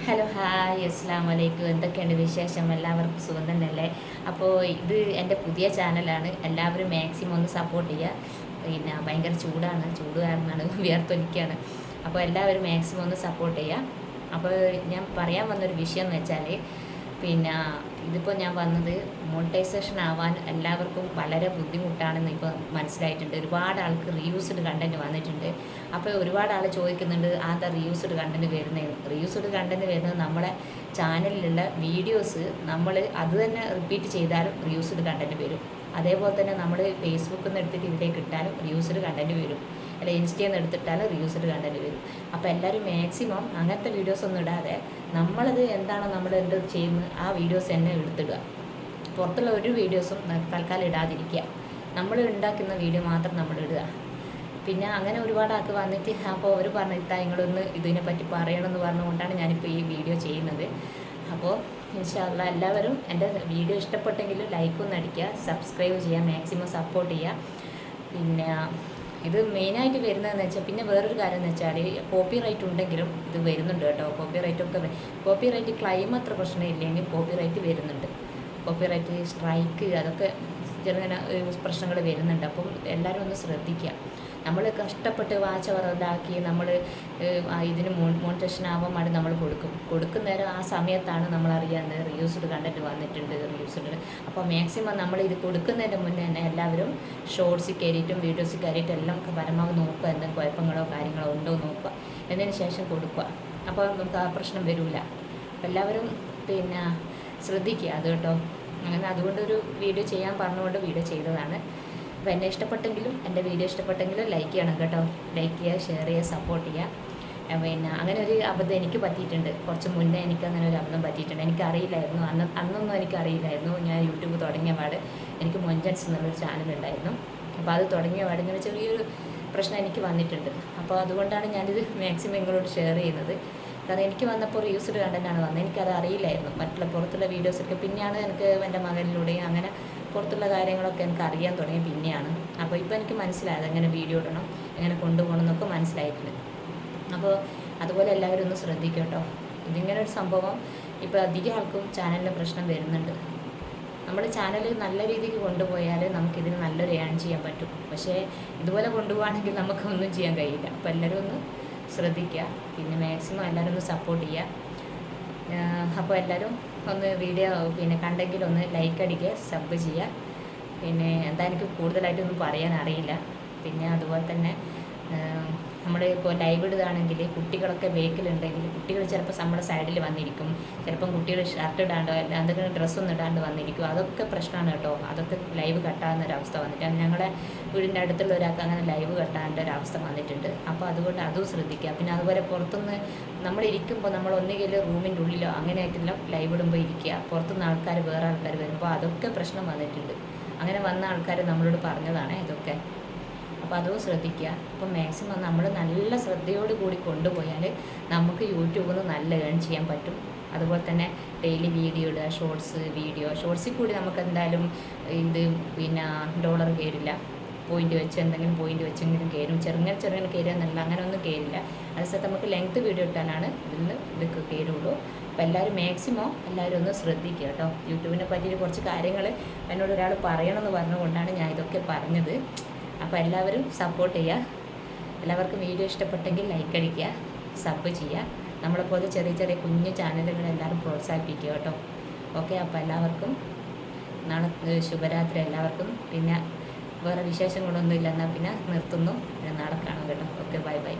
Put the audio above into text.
Hello hi അസ്സാം വലൈക്കും. എന്തൊക്കെയുണ്ട് വിശേഷം? എല്ലാവർക്കും സുഖം തന്നെയല്ലേ? അപ്പോൾ ഇത് എൻ്റെ പുതിയ ചാനലാണ്. എല്ലാവരും മാക്സിമം ഒന്ന് സപ്പോർട്ട് ചെയ്യുക. പിന്നെ ഭയങ്കര ചൂട് കാരണമാണ് വിയർത്തൊലിക്കുകയാണ്. അപ്പോൾ എല്ലാവരും മാക്സിമം ഒന്ന് സപ്പോർട്ട് ചെയ്യുക. അപ്പോൾ ഞാൻ പറയാൻ വന്നൊരു വിഷയം എന്ന് വെച്ചാൽ, പിന്നെ ഇതിപ്പോൾ ഞാൻ വന്നത് മോണിറ്റൈസേഷൻ ആവാൻ എല്ലാവർക്കും വളരെ ബുദ്ധിമുട്ടാണെന്ന് ഇപ്പോൾ മനസ്സിലായിട്ടുണ്ട്. ഒരുപാട് ആൾക്ക് റീയൂസ്ഡ് കണ്ടൻറ്റ് വന്നിട്ടുണ്ട്. അപ്പോൾ ഒരുപാട് ആൾ ചോദിക്കുന്നുണ്ട് അതാ റീയൂസ്ഡ് കണ്ടൻറ്റ് വരുന്നത്. റീയൂസ്ഡ് കണ്ടൻറ്റ് വരുന്നത് നമ്മളെ ചാനലിലുള്ള വീഡിയോസ് നമ്മൾ അത് തന്നെ റിപ്പീറ്റ് ചെയ്താലും റീയൂസ്ഡ് കണ്ടൻറ്റ് വരും. അതേപോലെ തന്നെ നമ്മൾ ഫേസ്ബുക്കിൽ നിന്ന് എടുത്തിട്ട് ഇതിലേക്ക് ഇട്ടാലും റീയൂസ്ഡ് കണ്ടൻറ്റ് വരും. അല്ല ഇൻസ്റ്റയിൽ നിന്ന് എടുത്തിട്ടാലും റീയൂസ്ഡ് കണ്ടൻറ്റ് വരും. അപ്പോൾ എല്ലാവരും മാക്സിമം അങ്ങനത്തെ വീഡിയോസ് ഒന്നും ഇടാതെ നമ്മളത് എന്താണോ നമ്മൾ എന്ത് ചെയ്യുന്നത് ആ വീഡിയോസ് തന്നെ എടുത്തിടുക. പുറത്തുള്ള ഒരു വീഡിയോസും തൽക്കാലം ഇടാതിരിക്കുക. നമ്മൾ ഉണ്ടാക്കുന്ന വീഡിയോ മാത്രം നമ്മൾ ഇടുക. പിന്നെ അങ്ങനെ ഒരുപാട് ആൾക്ക് വന്നിട്ട് അപ്പോൾ അവർ പറഞ്ഞു ഇത്താ നിങ്ങളൊന്ന് ഇതിനെപ്പറ്റി പറയണമെന്ന് പറഞ്ഞുകൊണ്ടാണ് ഞാനിപ്പോൾ ഈ വീഡിയോ ചെയ്യുന്നത്. അപ്പോൾ ഇൻഷാ അല്ലാഹ് എല്ലാവരും എൻ്റെ വീഡിയോ ഇഷ്ടപ്പെട്ടെങ്കിൽ ലൈക്കൊന്ന് അടിക്കുക, സബ്സ്ക്രൈബ് ചെയ്യുക, മാക്സിമം സപ്പോർട്ട് ചെയ്യുക. പിന്നെ ഇത് മെയിനായിട്ട് വരുന്നതെന്ന് വെച്ചാൽ പിന്നെ വേറൊരു കാര്യം എന്ന് വെച്ചാൽ കോപ്പി റൈറ്റ് ഉണ്ടെങ്കിലും ഇത് വരുന്നുണ്ട് കേട്ടോ. കോപ്പി റൈറ്റ് ക്ലെയിം അത്ര പ്രശ്നമില്ലെങ്കിൽ കോപ്പി റൈറ്റ് വരുന്നുണ്ട്. കോപ്പി റൈറ്റ് സ്ട്രൈക്ക് അതൊക്കെ ചെറുങ്ങനെ പ്രശ്നങ്ങൾ വരുന്നുണ്ട്. അപ്പം എല്ലാവരും ഒന്ന് ശ്രദ്ധിക്കുക. നമ്മൾ കഷ്ടപ്പെട്ട് വാച്ച് അവർ ഇതാക്കി നമ്മൾ ഇതിന് മോണിറ്റേഷൻ ആവാൻ വേണ്ടി നമ്മൾ കൊടുക്കുന്നേരം ആ സമയത്താണ് നമ്മൾ അറിയാവുന്നത് റീയൂസ്ഡ് കണ്ടൻറ്റ് വന്നിട്ടുണ്ട് റീയൂസ്ഡ്. അപ്പോൾ മാക്സിമം നമ്മൾ ഇത് കൊടുക്കുന്നതിന് മുന്നേ തന്നെ എല്ലാവരും ഷോർട്സിൽ കയറിയിട്ടും വീഡിയോസിൽ കയറിയിട്ടും എല്ലാം പരമാവധി നോക്കുക. എന്തെങ്കിലും കുഴപ്പങ്ങളോ കാര്യങ്ങളോ ഉണ്ടോ നോക്കുക. എന്നതിന് ശേഷം കൊടുക്കുക. അപ്പോൾ നമുക്ക് ആ പ്രശ്നം വരില്ല. അപ്പോൾ എല്ലാവരും പിന്നെ ശ്രദ്ധിക്കുക അത് കേട്ടോ. അങ്ങനെ അതുകൊണ്ടൊരു വീഡിയോ ചെയ്യാൻ പറഞ്ഞുകൊണ്ട് വീഡിയോ ചെയ്തതാണ്. അപ്പോൾ എന്നെ ഇഷ്ടപ്പെട്ടെങ്കിലും എൻ്റെ വീഡിയോ ഇഷ്ടപ്പെട്ടെങ്കിലും ലൈക്ക് ചെയ്യണം കേട്ടോ. ലൈക്ക് ചെയ്യുക, ഷെയർ ചെയ്യുക, സപ്പോർട്ട് ചെയ്യുക. പിന്നെ അങ്ങനെ ഒരു അബദ്ധം എനിക്ക് പറ്റിയിട്ടുണ്ട്. കുറച്ച് മുന്നേ എനിക്ക് അങ്ങനെ ഒരു അബദ്ധം പറ്റിയിട്ടുണ്ട്. എനിക്കറിയില്ലായിരുന്നു, അന്നൊന്നും എനിക്കറിയില്ലായിരുന്നു. ഞാൻ യൂട്യൂബ് തുടങ്ങിയ പാട് എനിക്ക് മൊഞ്ചൻസ് എന്നുള്ളൊരു ചാനലുണ്ടായിരുന്നു. അപ്പോൾ അത് തുടങ്ങിയ പാട് ഇങ്ങനെ ചെറിയൊരു പ്രശ്നം എനിക്ക് വന്നിട്ടുണ്ട്. അപ്പോൾ അതുകൊണ്ടാണ് ഞാനിത് മാക്സിമം നിങ്ങളോട് ഷെയർ ചെയ്യുന്നത്. കാരണം എനിക്ക് വന്നപ്പോൾ റീയൂസ്ഡ് കണ്ടൻറ്റാണ് വന്നത്. എനിക്കത് അറിയില്ലായിരുന്നു. മറ്റുള്ള പുറത്തുള്ള വീഡിയോസൊക്കെ പിന്നെയാണ് എനിക്ക് എൻ്റെ മകനിലൂടെയും അങ്ങനെ പുറത്തുള്ള കാര്യങ്ങളൊക്കെ എനിക്ക് അറിയാൻ തുടങ്ങി പിന്നെയാണ്. അപ്പോൾ ഇപ്പോൾ എനിക്ക് മനസ്സിലായത് എങ്ങനെ വീഡിയോ ഇടണം, എങ്ങനെ കൊണ്ടുപോകണം എന്നൊക്കെ മനസ്സിലായിട്ടുണ്ട്. അപ്പോൾ അതുപോലെ എല്ലാവരും ഒന്ന് ശ്രദ്ധിക്കുക കേട്ടോ. ഇതിങ്ങനെ ഒരു സംഭവം ഇപ്പോൾ അധികം ആൾക്കും ചാനലിന് പ്രശ്നം വരുന്നുണ്ട്. നമ്മൾ ചാനൽ നല്ല രീതിക്ക് കൊണ്ടുപോയാൽ നമുക്കിതിന് നല്ലൊരു ഏൺ ചെയ്യാൻ പറ്റും. പക്ഷേ ഇതുപോലെ കൊണ്ടുപോകുകയാണെങ്കിൽ നമുക്കൊന്നും ചെയ്യാൻ കഴിയില്ല. അപ്പോൾ എല്ലാവരും ഒന്ന് ശ്രദ്ധിക്കുക. പിന്നെ മാക്സിമം എല്ലാവരും ഒന്ന് സപ്പോർട്ട് ചെയ്യുക. അപ്പോൾ എല്ലാവരും ഒന്ന് വീഡിയോ പിന്നെ കണ്ടെങ്കിൽ ഒന്ന് ലൈക്ക് അടിക്കുക, സബ് ചെയ്യുക. പിന്നെ എന്താ എനിക്ക് കൂടുതലായിട്ടൊന്നും പറയാൻ അറിയില്ല. പിന്നെ അതുപോലെ തന്നെ നമ്മൾ ഇപ്പോൾ ലൈവ് ഇടുകയാണെങ്കിൽ കുട്ടികളൊക്കെ ബേക്കിലുണ്ടെങ്കിൽ കുട്ടികൾ ചിലപ്പോൾ നമ്മുടെ സൈഡിൽ വന്നിരിക്കും. ചിലപ്പം കുട്ടികൾ ഷർട്ട് ഇടാണ്ടോ അല്ല എന്തെങ്കിലും ഡ്രസ്സൊന്നും ഇടാണ്ട് വന്നിരിക്കും. അതൊക്കെ പ്രശ്നമാണ് കേട്ടോ. അതൊക്കെ ലൈവ് കട്ടാകുന്നൊരവസ്ഥ വന്നിട്ട് ഞങ്ങളുടെ വീടിൻ്റെ അടുത്തുള്ള ഒരാൾക്ക് അങ്ങനെ ലൈവ് കട്ടാണ്ട ഒരവസ്ഥ വന്നിട്ടുണ്ട്. അപ്പോൾ അതുകൊണ്ട് അതും ശ്രദ്ധിക്കുക. പിന്നെ അതുപോലെ പുറത്തുനിന്ന് നമ്മളിരിക്കുമ്പോൾ നമ്മൾ ഒന്നുകിൽ റൂമിൻ്റെ ഉള്ളിലോ അങ്ങനെയായിട്ടെല്ലാം ലൈവ് ഇടുമ്പോൾ ഇരിക്കുക. പുറത്തുനിന്ന് വേറെ ആൾക്കാർ വരുമ്പോൾ അതൊക്കെ പ്രശ്നം വന്നിട്ടുണ്ട്. അങ്ങനെ വന്ന ആൾക്കാർ നമ്മളോട് പറഞ്ഞതാണ് ഇതൊക്കെ. അപ്പോൾ അതും ശ്രദ്ധിക്കുക. അപ്പോൾ മാക്സിമം നമ്മൾ നല്ല ശ്രദ്ധയോട് കൂടി കൊണ്ടുപോയാൽ നമുക്ക് യൂട്യൂബിൽ നിന്ന് നല്ല ഏൺ ചെയ്യാൻ പറ്റും. അതുപോലെ തന്നെ ഡെയിലി വീഡിയോ ഇടുക, ഷോർട്സിൽ കൂടി നമുക്ക് എന്തായാലും ഇത് പിന്നെ ഡോളർ കയറില്ല. എന്തെങ്കിലും പോയിൻ്റ് വെച്ചെങ്കിലും കയറും. ചെറുങ്ങനെ കയറുക എന്നല്ല, അങ്ങനെ ഒന്നും കയറില്ല. അതേസമയത്ത് നമുക്ക് ലെങ്ത് വീഡിയോ ഇട്ടാലാണ് ഇതൊക്കെ കയറുള്ളൂ. അപ്പോൾ എല്ലാവരും മാക്സിമം എല്ലാവരും ഒന്ന് ശ്രദ്ധിക്കുക കേട്ടോ. യൂട്യൂബിനെ പറ്റിയിട്ട് കുറച്ച് കാര്യങ്ങൾ എന്നോട് ഒരാൾ പറയണമെന്ന് പറഞ്ഞുകൊണ്ടാണ് ഞാൻ ഇതൊക്കെ പറഞ്ഞത്. അപ്പോൾ എല്ലാവരും സപ്പോർട്ട് ചെയ്യുക. എല്ലാവർക്കും വീഡിയോ ഇഷ്ടപ്പെട്ടെങ്കിൽ ലൈക്ക് അടിക്കുക, സബ് ചെയ്യുക. നമ്മളെപ്പോലെ ചെറിയ ചെറിയ കുഞ്ഞു ചാനലുകൾ എല്ലാവരും പ്രോത്സാഹിപ്പിക്കുക കേട്ടോ. ഓക്കെ. അപ്പോൾ എല്ലാവർക്കും നാളെ ശുഭരാത്രി എല്ലാവർക്കും. പിന്നെ വേറെ വിശേഷങ്ങളൊന്നും ഇല്ല. എന്നാൽ പിന്നെ നിർത്തുന്നു. പിന്നെ നാളെ കാണാം കേട്ടോ. Okay, bye bye.